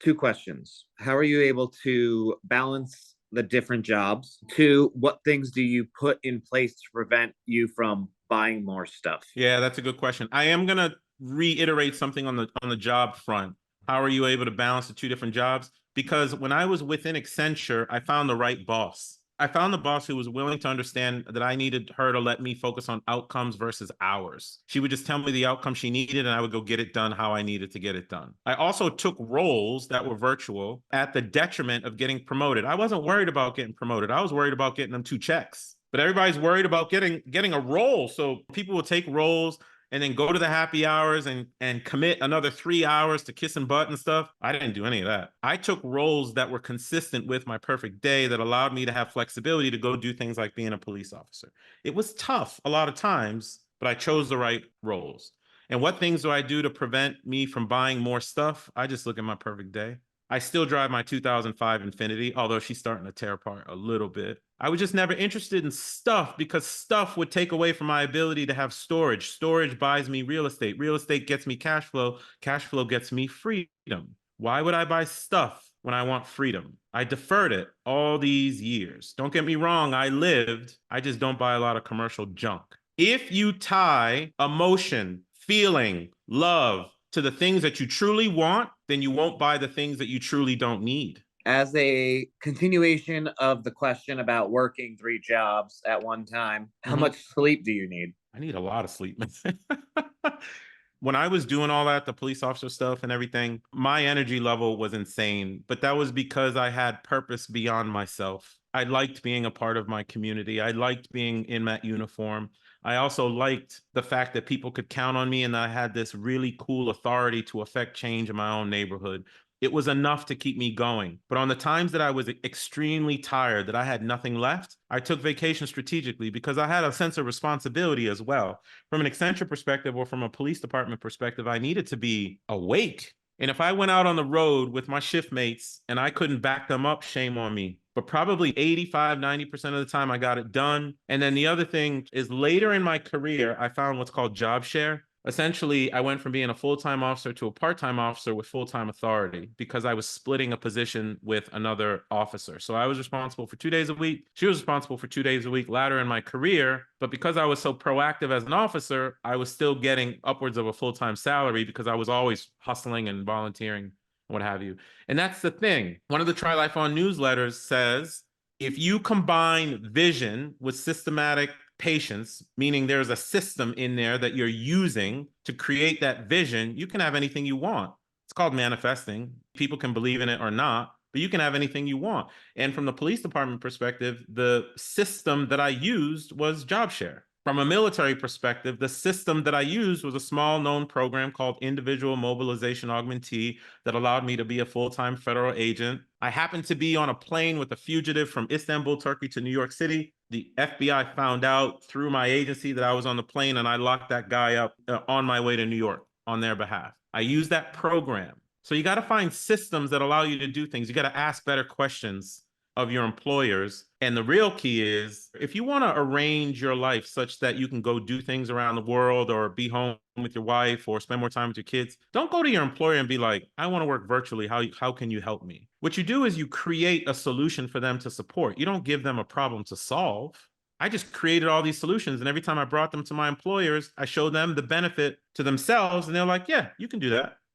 Two questions. How are you able to balance the different jobs? Two, what things do you put in place to prevent you from buying more stuff? Yeah, that's a good question. I am gonna reiterate something on the job front. How are you able to balance the two different jobs? Because when I was within Accenture, I found the right boss. I found the boss who was willing to understand that I needed her to let me focus on outcomes versus hours. She would just tell me the outcome she needed, and I would go get it done how I needed to get it done. I also took roles that were virtual at the detriment of getting promoted. I wasn't worried about getting promoted. I was worried about getting them two checks. But everybody's worried about getting a role. So people will take roles and then go to the happy hours and commit another 3 hours to kissing butt and stuff. I didn't do any of that. I took roles that were consistent with my perfect day that allowed me to have flexibility to go do things like being a police officer. It was tough a lot of times, but I chose the right roles. And what things do I do to prevent me from buying more stuff? I just look at my perfect day. I still drive my 2005 Infinity, although she's starting to tear apart a little bit. I was just never interested in stuff because stuff would take away from my ability to have storage. Storage buys me real estate. Real estate gets me cash flow. Cash flow gets me freedom. Why would I buy stuff when I want freedom? I deferred it all these years. Don't get me wrong, I lived. I just don't buy a lot of commercial junk. If you tie emotion, feeling, love to the things that you truly want, then you won't buy the things that you truly don't need. As a continuation of the question about working three jobs at one time, how Mhm. much sleep do you need? I need a lot of sleep. When I was doing all that, the police officer stuff and everything, my energy level was insane. But that was because I had purpose beyond myself. I liked being a part of my community. I liked being in that uniform. I also liked the fact that people could count on me and I had this really cool authority to affect change in my own neighborhood. It was enough to keep me going. But on the times that I was extremely tired, that I had nothing left, I took vacation strategically because I had a sense of responsibility as well. From an Accenture perspective or from a police department perspective, I needed to be awake. And if I went out on the road with my shift mates and I couldn't back them up, shame on me. But probably 85, 90% of the time I got it done. And then the other thing is later in my career, I found what's called job share. Essentially, I went from being a full-time officer to a part-time officer with full-time authority because I was splitting a position with another officer. So I was responsible for 2 days a week. She was responsible for 2 days a week later in my career. But because I was so proactive as an officer, I was still getting upwards of a full-time salary because I was always hustling and volunteering, what have you. And that's the thing. One of the Try Life On newsletters says, if you combine vision with systematic patience, meaning there's a system in there that you're using to create that vision, you can have anything you want. It's called manifesting. People can believe in it or not, but you can have anything you want. And from the police department perspective, the system that I used was job share. From a military perspective, the system that I used was a small known program called Individual Mobilization Augmentee that allowed me to be a full-time federal agent. I happened to be on a plane with a fugitive from Istanbul, Turkey to New York City. The FBI found out through my agency that I was on the plane and I locked that guy up on my way to New York on their behalf. I used that program. So you got to find systems that allow you to do things. You got to ask better questions of your employers. And the real key is if you want to arrange your life such that you can go do things around the world or be home with your wife or spend more time with your kids, don't go to your employer and be like, I want to work virtually. How can you help me? What you do is you create a solution for them to support. You don't give them a problem to solve. I just created all these solutions. And every time I brought them to my employers, I showed them the benefit to themselves. And they're like, yeah, you can do that.